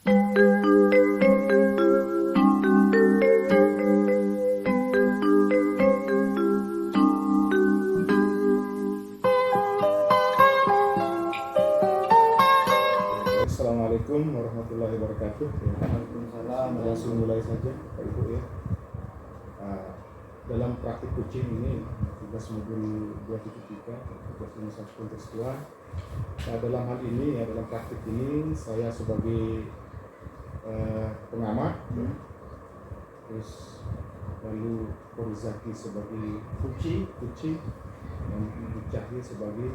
Assalamualaikum warahmatullahi wabarakatuh. Waalaikumsalam. Langsung mulai saja, Pak Ibu ya. Dalam praktik coaching ini tugas modul 273, tugas inisiasi kontekstual. Dalam hal ini ya, dalam praktik ini saya sebagai pengamat, terus lalu Korizaki sebagai kuci, dan Ibu Cahya sebagai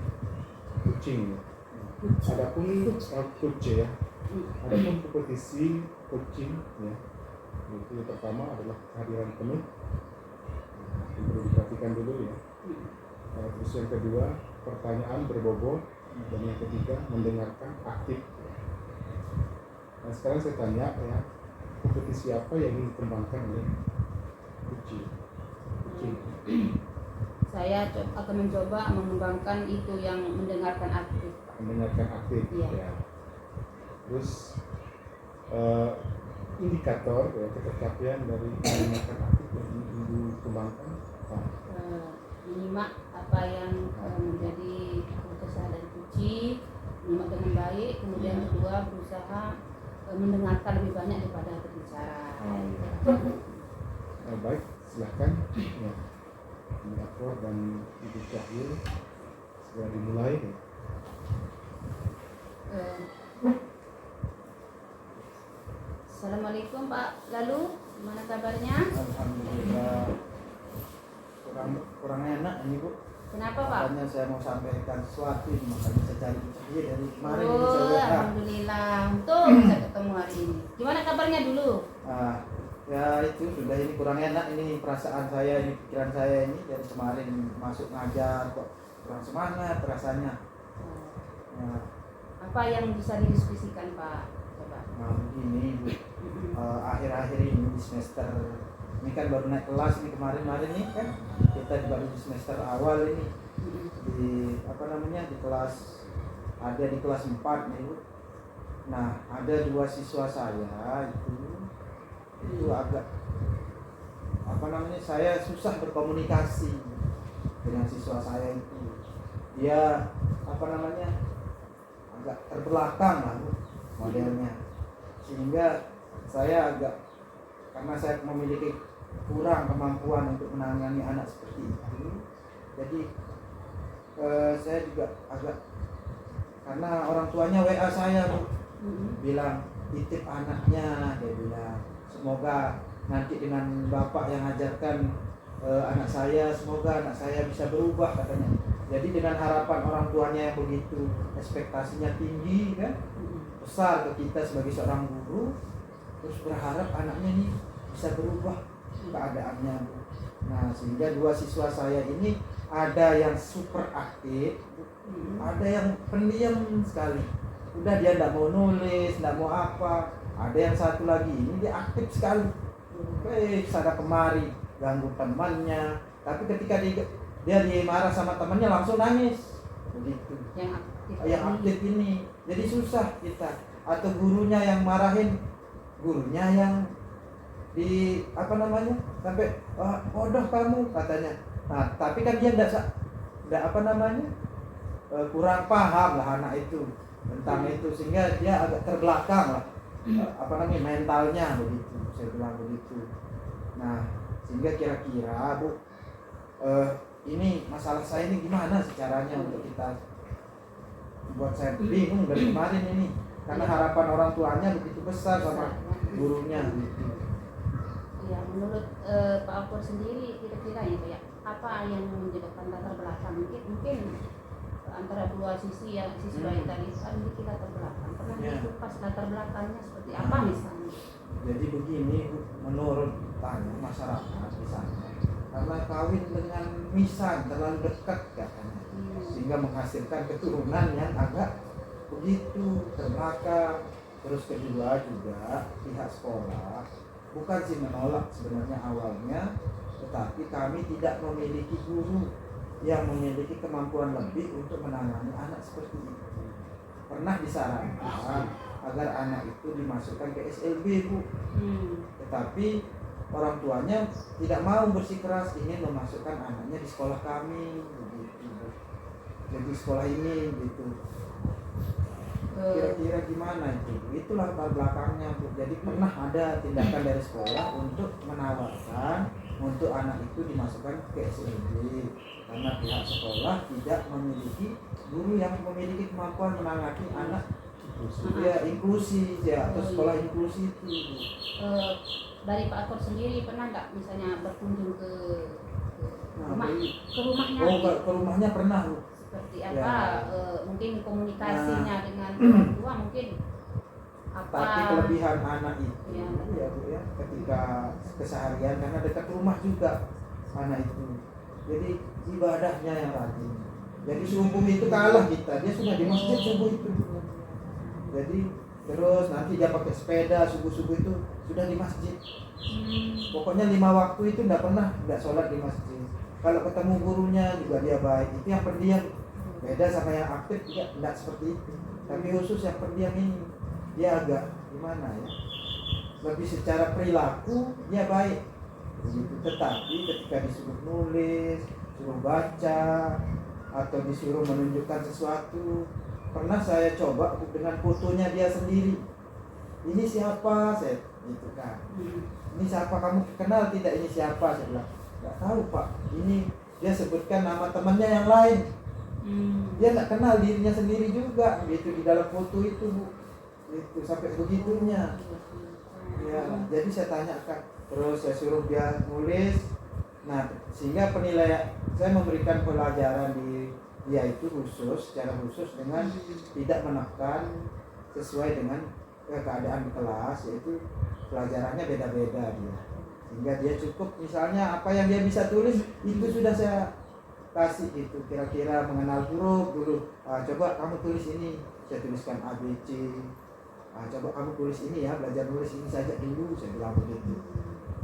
kucing. Adapun coach ya, adapun kompetisi coaching ya, itu yang pertama adalah kehadiran penuh, yang perlu diperhatikan dulu ya. Terus yang kedua pertanyaan berbobot, dan yang ketiga mendengarkan aktif. Nah sekarang saya tanya ya, kompetisi apa yang ingin dikembangkan oleh coaching? Saya akan mencoba mengembangkan itu yang mendengarkan aktif. Mendengarkan aktif ya. Ya. Terus indikator ya, ketercapaian dari mendengarkan aktif yang ingin dikembangkan menyimak apa yang menjadi kesalahan dari kunci, menyimak dengan baik, kemudian kedua berusaha mendengarkan lebih banyak daripada berbicara. Baik, silahkan ya, indikator dan Ibu Cahil segera dimulai ya. Assalamualaikum Pak Lalu, gimana kabarnya? Alhamdulillah. Kurang enak ini Bu. Kenapa Pak? Makanya saya mau sampaikan sesuatu ini, makanya saya cari dia dari kemarin ini saya lihat. Alhamdulillah, untung bisa ketemu hari ini. Gimana kabarnya dulu? Ya itu sudah, ini kurang enak ini perasaan saya, ini pikiran saya ini dari kemarin masuk ngajar kok kurang semangat rasanya. Ya. Apa yang bisa didiskusikan Pak? Coba. Nah begini Bu, akhir-akhir ini di semester ini kan baru naik kelas ini, kemarin ini kan kita baru di semester awal ini di di kelas, ada di kelas 4 nih Bu. Nah ada 2 siswa saya itu agak saya susah berkomunikasi dengan siswa saya itu. Dia agak terbelakang lah Bu, modelnya, sehingga saya agak, karena saya memiliki kurang kemampuan untuk menangani anak seperti itu, jadi saya juga agak, karena orang tuanya WA saya Bu, bilang titip anaknya, dia bilang semoga nanti dengan bapak yang ajarkan anak saya, semoga anak saya bisa berubah katanya. Jadi dengan harapan orang tuanya yang begitu, ekspektasinya tinggi kan, besar ke kita sebagai seorang guru, terus berharap anaknya ini bisa berubah keadaannya. Nah sehingga 2 siswa saya ini ada yang super aktif, ada yang pendiam sekali. Udah dia tidak mau nulis, tidak mau apa. Ada yang satu lagi ini dia aktif sekali, sana kemari ganggu temannya, tapi ketika dia dimarah sama temannya langsung nangis begitu. Yang aktif ini jadi susah kita, atau gurunya yang marahin, gurunya yang di sampai bodoh kamu katanya. Nah tapi kan dia tidak kurang paham lah anak itu tentang itu, sehingga dia agak terbelakang lah mentalnya begitu, saya bilang begitu. Nah sehingga kira-kira Bu, ini masalah saya ini gimana sih caranya untuk kita buat, saya bingung dari kemarin ini, karena harapan orang tuanya begitu besar sama gurunya gitu. Ya menurut Pak Akur sendiri kira-kira ya apa yang menyebabkan latar belakang, mungkin antara 2 sisi yang siswa yang tadi kan kita latar belakang, pernah dikupas latar belakangnya seperti apa misalnya? Jadi begini menurut masyarakat di sana, karena kawin dengan misan terlalu dekat katanya, sehingga menghasilkan keturunan yang agak begitu terbelakang. Terus kedua juga pihak sekolah bukan sih menolak sebenarnya awalnya, tetapi kami tidak memiliki guru yang memiliki kemampuan lebih untuk menangani anak seperti itu. Pernah disarankan agar anak itu dimasukkan ke SLB, Bu. Tetapi orang tuanya tidak mau bersikeras ingin memasukkan anaknya di sekolah kami begitu, Bu. Jadi sekolah ini gitu. Kira-kira gimana itu? Itulah latar belakangnya, Bu. Jadi pernah ada tindakan dari sekolah untuk menawarkan untuk anak itu dimasukkan ke SLB karena pihak sekolah tidak memiliki guru yang memiliki kemampuan menangani anak inklusi ya, atau sekolah inklusi itu. Dari Pak Akor sendiri pernah nggak misalnya berkunjung ke ke rumahnya? Ke rumahnya pernah, Bu. Seperti Ya. apa? Mungkin komunikasinya dengan orang tua mungkin apa? Tapi kelebihan anak itu Ya, ya, Bu, ya, ketika keseharian karena dekat rumah juga anak itu. Jadi ibadahnya yang rajin. Jadi subuh itu kalah kita, dia sudah di masjid subuh itu. Jadi terus nanti dia pakai sepeda subuh-subuh itu sudah di masjid. Pokoknya 5 waktu itu enggak sholat di masjid. Kalau ketemu gurunya juga dia baik. Itu yang pendiam. Beda sama yang aktif juga enggak seperti itu. Tapi khusus yang pendiam ini dia agak gimana ya? Lebih secara perilaku dia baik. Begitu. Tetapi ketika disuruh nulis, suruh baca atau disuruh menunjukkan sesuatu, pernah saya coba dengan fotonya dia sendiri. Ini siapa? Saya gitu kan. Ini siapa, kamu kenal tidak ini siapa? Saya bilang, nggak tahu Pak. Ini dia sebutkan nama temannya yang lain. Dia nggak kenal dirinya sendiri juga. Gitu di dalam foto itu, Bu. Itu sampai begitunya. Ya, jadi saya tanyakan, terus saya suruh dia nulis. Nah, sehingga penilaian saya memberikan pelajaran di dia itu secara khusus dengan tidak menekan sesuai dengan keadaan di kelas, yaitu pelajarannya beda-beda dia. Sehingga dia cukup misalnya apa yang dia bisa tulis itu sudah saya kasih itu, kira-kira mengenal huruf dulu. Coba kamu tulis ini, saya tuliskan ABC. Coba kamu tulis ini ya, belajar nulis ini saja dulu, saya bilang begitu.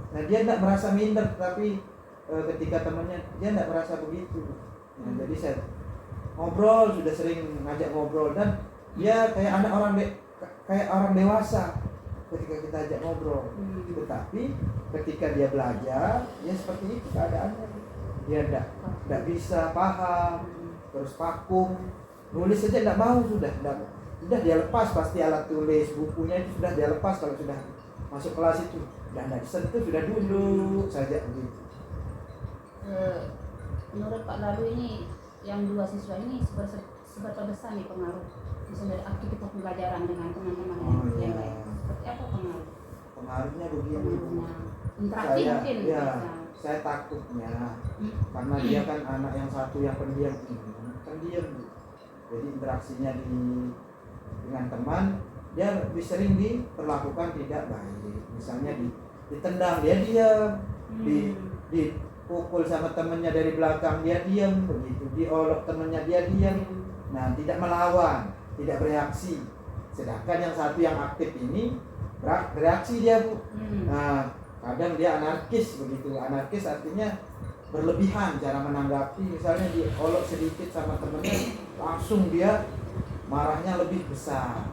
Nah, dia tidak merasa minder, tapi ketika temannya dia tidak merasa begitu. Nah, jadi saya ngobrol, sudah sering ngajak ngobrol, dan dia kayak kayak orang dewasa ketika kita ajak ngobrol. Tetapi ketika dia belajar, ya seperti itu keadaannya. Dia tidak bisa paham, terus vakum, nulis saja tidak mau, sudah dia lepas pasti alat tulis, bukunya itu sudah dia lepas kalau sudah masuk kelas itu. Dan tidak disentuh, sudah duduk saja begitu. Menurut Pak Lalu ini yang 2 siswa ini seberapa besar nih pengaruh misalnya dari aktivitas pembelajaran dengan teman-teman yang lain? Seperti apa pengaruh? Pengaruhnya begini. Interaksi mungkin. Ya, saya takutnya karena dia kan anak yang satu yang pendiam ini, kan diam. Jadi interaksinya dengan teman dia lebih sering diperlakukan tidak baik. Misalnya ditendang dia diam, dipukul sama temannya dari belakang dia diam begitu, diolok temannya dia diam. Nah, tidak melawan, tidak bereaksi. Sedangkan yang satu yang aktif ini bereaksi dia, Bu. Nah, kadang dia anarkis begitu. Anarkis artinya berlebihan cara menanggapi. Misalnya diolok sedikit sama temannya, langsung dia marahnya lebih besar.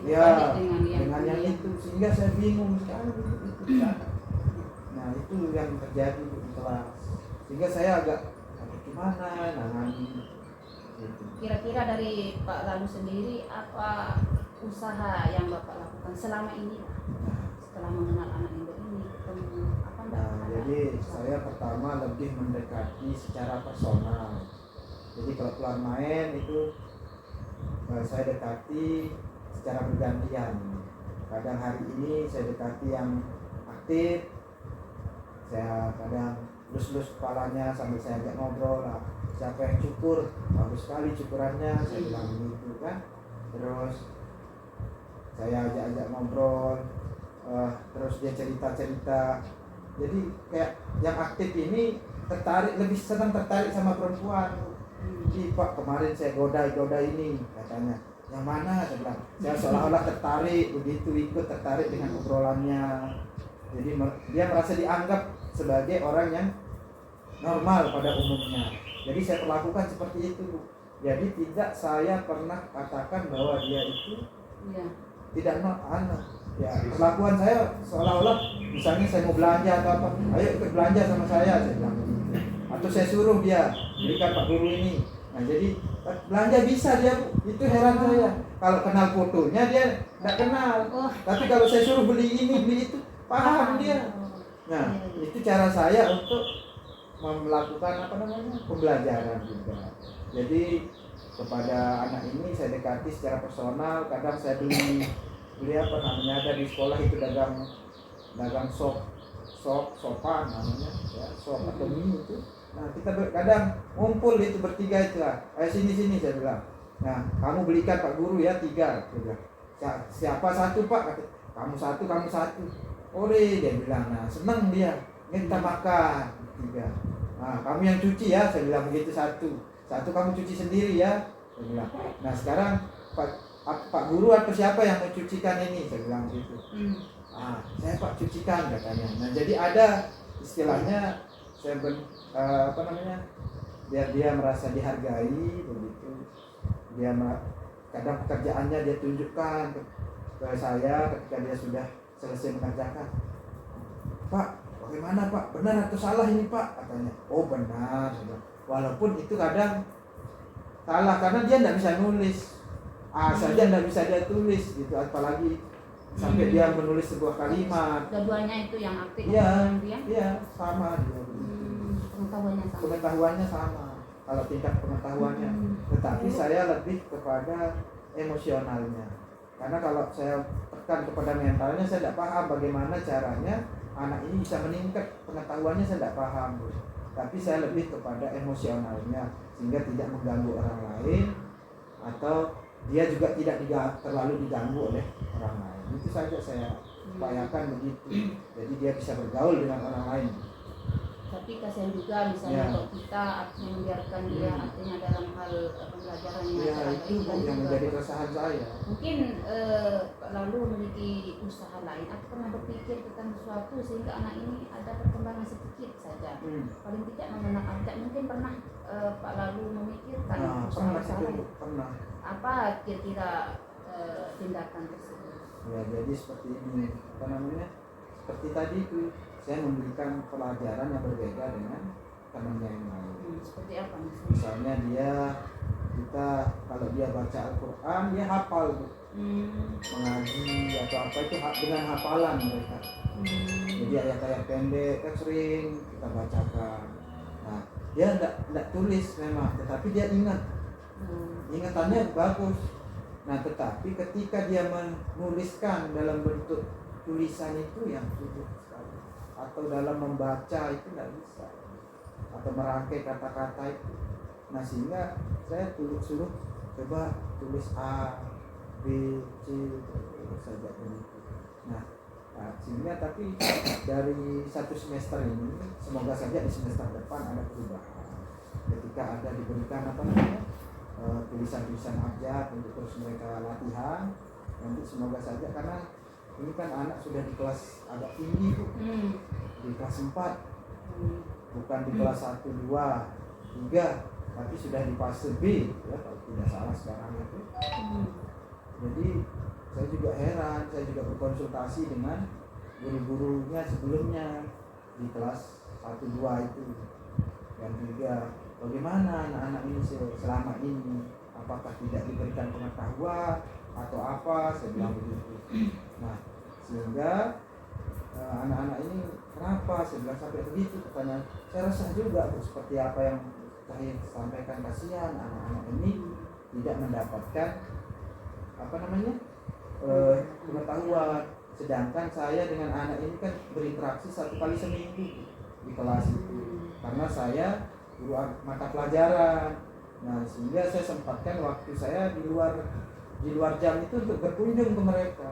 Ya, dengan yang itu, sehingga saya bingung sekali itu. Nah, itu yang terjadi di kelas. Sehingga saya agak gimana nangani. Kira-kira dari Pak Lalu sendiri apa usaha yang Bapak lakukan selama ini setelah mengenal anak Indo ini? Jadi saya pertama lebih mendekati secara personal. Jadi kalau keluar main itu saya dekati secara bergantian. Kadang hari ini saya dekati yang aktif, saya kadang lus-lus kepalanya sambil saya ajak ngobrol lah. Siapa yang cukur, bagus sekali cukurannya, saya bilang begitu kan. Terus saya ajak ngobrol, terus dia cerita-cerita. Jadi kayak yang aktif ini lebih senang tertarik sama perempuan. Pak, kemarin saya goda ini, katanya. Yang mana? Saya bilang, saya seolah-olah tertarik begitu, ikut tertarik dengan obrolannya. Jadi dia merasa dianggap sebagai orang yang normal pada umumnya. Jadi saya perlakukan seperti itu, Bu. Jadi tidak saya pernah katakan bahwa dia itu Iya. Tidak ya perlakuan saya seolah-olah misalnya saya mau belanja atau apa, ayo ikut belanja sama saya bilang begitu. Atau saya suruh dia belikan Pak Guru ini. Nah jadi belanja bisa dia, itu heran saya. Kalau kenal fotonya dia tidak kenal, Oh. tapi kalau saya suruh beli ini beli itu paham dia. Nah itu cara saya untuk melakukan pembelajaran juga. Jadi kepada anak ini saya dekati secara personal. Kadang saya beli ada di sekolah itu dagang sopan namanya ya, sop atau mie itu. Nah kita kadang ngumpul itu bertiga itu lah, sini saya bilang, nah kamu belikan Pak Guru ya 3, dia bilang. Siapa 1 Pak? Kamu 1 ore dia bilang. Nah seneng dia, kita makan 3. Nah kamu yang cuci ya, saya bilang begitu. 1 kamu cuci sendiri ya, saya bilang. Nah sekarang Pak Guru atau siapa yang mencucikan ini, saya bilang gitu. Saya Pak cucikan katanya. Nah jadi ada istilahnya saya biar dia merasa dihargai begitu. Dia kadang pekerjaannya dia tunjukkan ke saya ketika dia sudah selesai mengerjakan. Pak, bagaimana Pak? Benar atau salah ini Pak? Katanya. Oh benar. Walaupun itu kadang salah karena dia tidak bisa nulis. Saja tidak bisa dia tulis gitu, apalagi sampai dia menulis sebuah kalimat. Keduanya itu yang aktif. Iya, sama dia. Pengetahuannya sama. Kalau tingkat pengetahuannya, tetapi saya lebih kepada emosionalnya. Karena kalau saya tekan kepada mentalnya, saya tidak paham bagaimana caranya anak ini bisa meningkat pengetahuannya, saya tidak paham. Tapi saya lebih kepada emosionalnya sehingga tidak mengganggu orang lain atau dia juga tidak terlalu diganggu oleh orang lain. Itu saja saya upayakan begitu. Jadi dia bisa bergaul dengan orang lain. Tapi kasihan juga misalnya kalau kita membiarkan dia artinya dalam hal pembelajarannya. Ya itu yang menjadi keresahan saya. Mungkin lalu memiliki usaha lain atau pernah berpikir tentang sesuatu sehingga anak ini ada perkembangan sedikit saja. Paling tidak mengenal abjad, mungkin pernah Pak lalu memikirkan usaha-usaha lain. Pernah. Apa kira-kira tindakan tersebut? Ya jadi seperti ini, seperti tadi itu saya memberikan pelajaran yang berbeda dengan temannya yang lain. Seperti apa misalnya kita kalau dia baca Al-Quran dia hafal mengaji atau apa itu dengan hafalan mereka. Jadi ayat-ayat pendek kan sering kita bacakan. Nah dia tidak tulis memang, tetapi dia ingat. Ingatannya bagus. Nah tetapi ketika dia menuliskan dalam bentuk tulisan itu yang sulit sekali, atau dalam membaca itu tidak bisa, atau merangkai kata-kata itu. Nah sehingga saya suruh coba tulis A, B, C saja begitu. Nah sehingga tapi dari 1 semester ini semoga saja di semester depan ada perubahan. Ketika ada diberikan tulisan-tulisan abjad untuk terus mereka latihan, nanti semoga saja karena ini kan anak sudah di kelas agak tinggi Bu. Di kelas 4 bukan di kelas 1, 2, 3 tapi sudah di fase B ya kalau tidak salah sekarang itu. Jadi saya juga heran, saya juga berkonsultasi dengan guru-gurunya sebelumnya di kelas 1, 2 itu dan 3. Bagaimana anak-anak ini selama ini, apakah tidak diberikan pengetahuan atau apa, saya bilang begitu. Nah sehingga anak-anak ini kenapa saya bilang sampai begitu, katanya saya resah juga Bu, seperti apa yang saya sampaikan, kasihan anak-anak ini tidak mendapatkan pengetahuan, sedangkan saya dengan anak ini kan berinteraksi 1 kali seminggu di kelas itu karena saya guru mata pelajaran. Nah sehingga saya sempatkan waktu saya di luar jam itu untuk berkunjung ke mereka.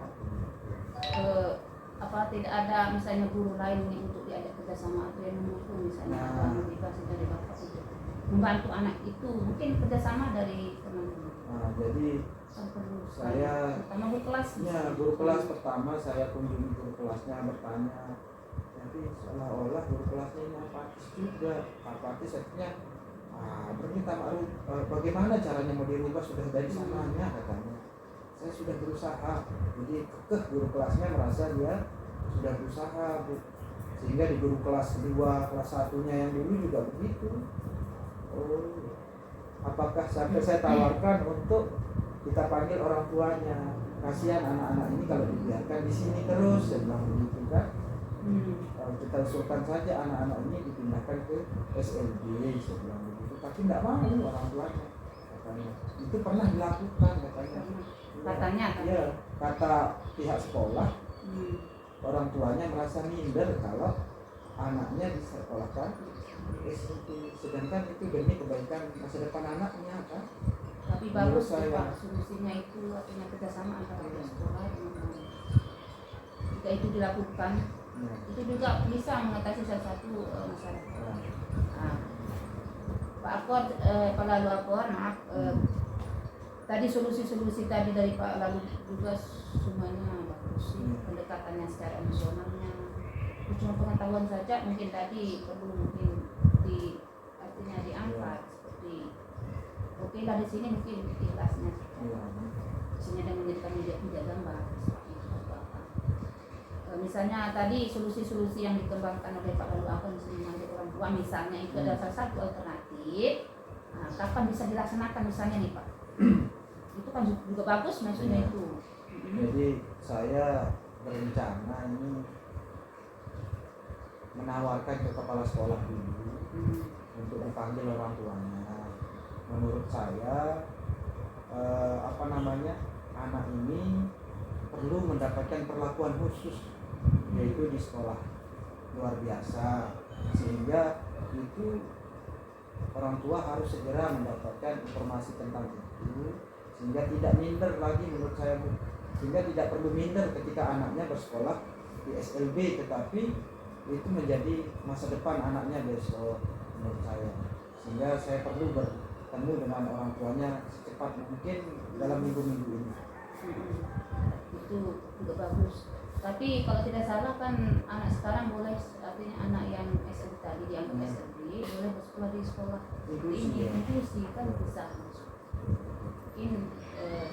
Apa tidak ada misalnya guru lain nih untuk diajak kerjasama atau yang mendukung misalnya motivasi dari Bapak untuk membantu anak itu, mungkin kerjasama dari teman-teman. Nah jadi saya pertama guru kelas pertama saya kunjungi guru kelasnya, bertanya. Tapi seolah-olah guru kelasnya ini apatis juga. Apatis artinya berminta maaf, bagaimana caranya mau dirubah, sudah dari sananya katanya. saya sudah berusaha. Jadi kekeh guru kelasnya merasa dia sudah berusaha, Bu. Sehingga di guru kelas kedua, kelas satunya yang dulu juga begitu. Oh, apakah sampai saya tawarkan untuk kita panggil orang tuanya? Kasihan anak-anak ini kalau dibiarkan di sini terus, saya bilang begitu kan. Kalau kita usulkan saja anak-anak ini dipindahkan ke SLB, saya bilang begitu. Tapi tidak mau orang tuanya, katanya. Itu pernah dilakukan katanya. Iya, kata pihak sekolah, orang tuanya merasa minder kalau anaknya disekolahkan di SLB, sedangkan itu demi kebaikan masa depan anaknya kan. Tapi bagus sih Pak, solusinya itu artinya kerjasama antara sekolah dengan jika itu dilakukan, itu juga bisa mengatasi salah satu masyarakat. Pak Akor, Pak Lalu Akor, maaf, tadi solusi-solusi tadi dari Pak Lalu juga semuanya bagus sih, pendekatannya secara emosionalnya. Cuma pengetahuan saja mungkin tadi perlu mungkin artinya diangkat seperti oke lah di sini mungkin kelasnya isinya dengan menjadikan tidak gambar seperti itu atau apa. Misalnya tadi solusi-solusi yang dikembangkan oleh Pak Lalu Akor misalnya mengambil orang tua misalnya itu adalah salah satu alternatif. Nah, kapan bisa dilaksanakan misalnya nih Pak? Itu kan juga bagus maksudnya itu. Jadi saya berencana ini menawarkan ke kepala sekolah dulu untuk dipanggil orang tuanya. Menurut saya anak ini perlu mendapatkan perlakuan khusus, yaitu di sekolah luar biasa, sehingga itu orang tua harus segera mendapatkan informasi tentang itu, sehingga tidak minder lagi menurut saya, sehingga tidak perlu minder ketika anaknya bersekolah di SLB, tetapi itu menjadi masa depan anaknya besok menurut saya. Sehingga saya perlu bertemu dengan orang tuanya secepat mungkin dalam minggu-minggu ini. Itu juga bagus. Tapi kalau tidak salah kan anak sekarang boleh, artinya anak yang SLB tadi dianggap SLB boleh bersekolah di sekolah ini inklusi kan bisa. Mungkin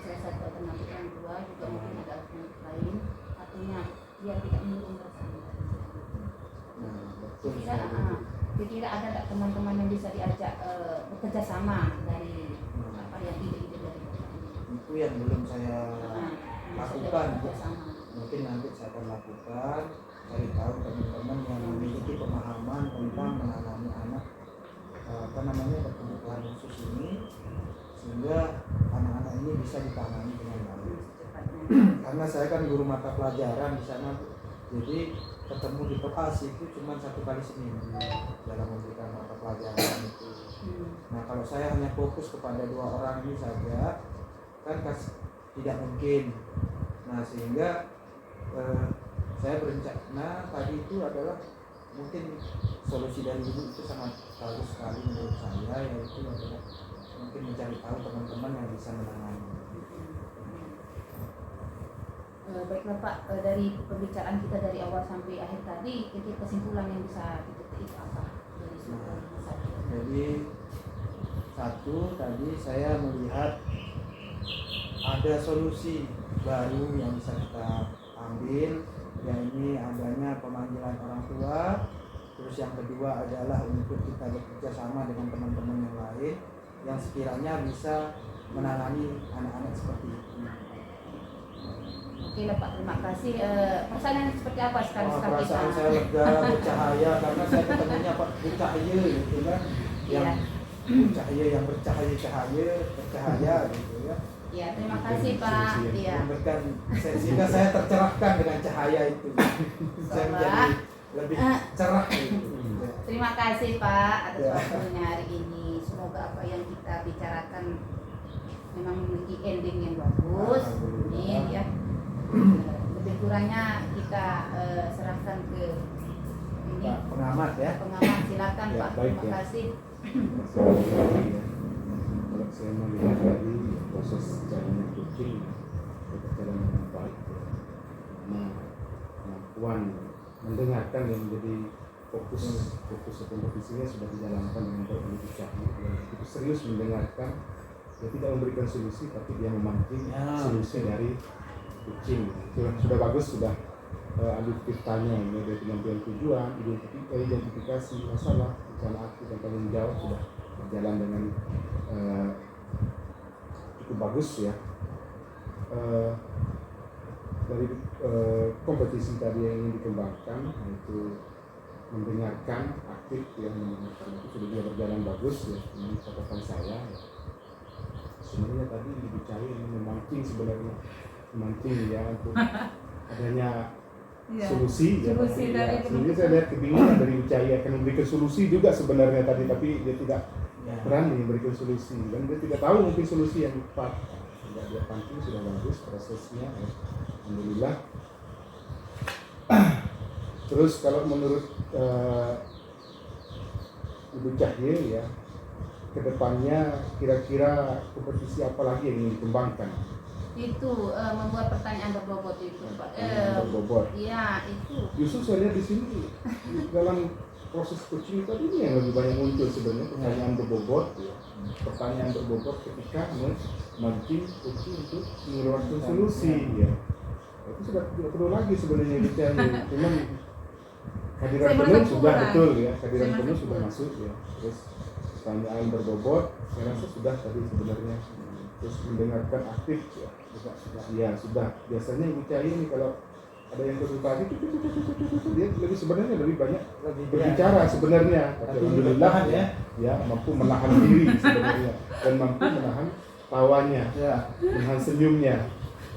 salah satu alternatif yang kedua juga mungkin ada alternatif lain, artinya biar tidak mengurung perasaan. Kira-kira ada tak teman-teman yang bisa diajak bekerja sama dari apa yang ide-ide dari Bapak ini? Itu yang belum saya lakukan. Mungkin nanti saya akan lakukan, cari tahu teman-teman yang memiliki pemahaman tentang menangani anak berkebutuhan khusus ini, sehingga anak-anak ini bisa ditangani dengan baik. Karena saya kan guru mata pelajaran di sana, jadi ketemu di kelas itu cuma 1 kali seminggu dalam memberikan mata pelajaran itu. Nah kalau saya hanya fokus kepada 2 orang ini saja kan tidak mungkin. Nah sehingga saya berencana tadi itu adalah mungkin solusi dari ibu itu sangat bagus sekali menurut saya, yaitu adalah mungkin mencari tahu teman-teman yang bisa menangani. Baiklah Pak, dari pembicaraan kita dari awal sampai akhir tadi, kesimpulan yang bisa dipetik apa dari sebuah masalah? Jadi satu, tadi saya melihat ada solusi baru yang bisa kita ambil, yaitu adanya pemanggilan orang tua. Terus yang kedua adalah untuk kita bekerja sama dengan teman-teman yang lain yang sekiranya bisa menangani anak-anak seperti itu. Oke lah Pak, terima kasih. Perasaan seperti apa sekarang kita? Perasaan saya lega, bercahaya, karena saya ketemunya Pak bercahaya gitu kan, yang bercahaya, yang bercahaya gitu ya. Ya, terima kasih Pak. Iya. Memberikan, sehingga saya tercerahkan dengan cahaya itu. Saya menjadi lebih cerah gitu. Terima kasih Pak atas waktunya hari ini. Semoga apa yang kita bicarakan memang memiliki ending yang bagus. Amin ya. Lebih kurangnya kita serahkan ke ini pengamat ya. Pengamat, silakan ya, Pak. Baik, terima kasih. Kalau saya melihat dari proses jalannya coaching berjalan dengan baik, karena kemampuan mendengarkan yang menjadi fokus kompetisinya sudah dijalankan dengan baik oleh Cahyo, yang cukup serius mendengarkan dia tidak memberikan solusi tapi dia memancing Ya, solusi betul. dari kucing. Sudah bagus, sudah alur ceritanya ini dari penyampaian tujuan, identifikasi masalah, rencana aksi dan tanggung jawab sudah berjalan dengan cukup bagus ya. Dari kompetisi tadi yang ingin dikembangkan yaitu mendengarkan aktif yang mendengarkan itu sudah juga berjalan bagus ya. Ini catatan saya ya. Sebenarnya tadi dibicarain ini memancing sebenarnya ya untuk adanya solusi ya. Solusi dari Sebenarnya saya lihat kebingungan dari Wicaya akan memberikan solusi juga sebenarnya tadi, tapi dia tidak Ya. berani memberikan solusi dan dia tidak tahu mungkin solusi yang tepat. Tidak, dia pancing sudah bagus prosesnya ya. Alhamdulillah. Terus kalau menurut Ibu Cahye ya, kedepannya kira-kira kompetisi apa lagi yang ingin dikembangkan? Itu membuat pertanyaan berbobot itu Pak. Pertanyaan berbobot. Iya itu. Justru saya lihat di sini dalam proses coaching tadi ini yang lebih banyak muncul sebenarnya pertanyaan berbobot ya. Pertanyaan berbobot ketika memancing coaching untuk mengeluarkan solusi ya. Itu sudah tidak perlu lagi sebenarnya dicari. Cuman kehadiran Saya penuh merasa sudah kurang. betul ya, kehadiran Saya penuh merasa sudah kurang. masuk ya. Terus pertanyaan berbobot saya rasa sudah tadi sebenarnya. Terus mendengarkan aktif ya, sudah. Biasanya Ibu Cahye ini kalau ada yang konsultasi dia lebih sebenarnya lebih banyak berbicara sebenarnya. Tapi alhamdulillah ya mampu menahan diri sebenarnya dan mampu menahan tawanya, Ya. menahan senyumnya.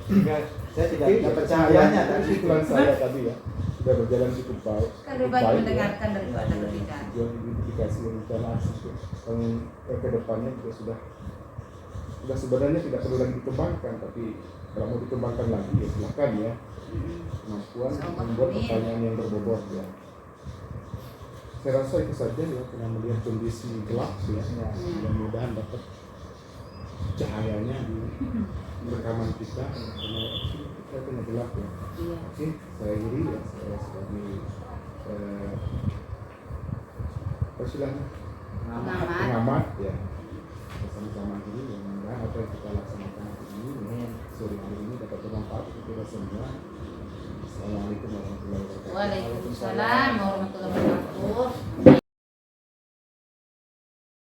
Sehingga saya tidak Oke, dapat cahayanya tadi. kesimpulan saya tadi ya sudah berjalan cukup baik. Kan lebih baik mendengarkan daripada berbicara. Tujuan identifikasi rencana aksi ke depannya juga sudah sebenarnya tidak perlu lagi dikembangkan, tapi kalau mau dikembangkan lagi ya silakan ya. Kemampuan membuat pertanyaan yang berbobot ya. Saya rasa itu saja ya, karena melihat kondisi gelap ya. Mudah-mudahan dapat cahayanya di rekaman kita karena kita kena gelap ya. Iya. Oke, saya akhiri ya, saya sebagai persilakan pengamat ya. Bersama-sama ini mudah-mudahan apa yang kita laksanakan hari ini ya, sore hari ini dapat bermanfaat untuk kita semua. Assalamualaikum warahmatullahi wabarakatuh. Waalaikumsalam warahmatullahi wabarakatuh.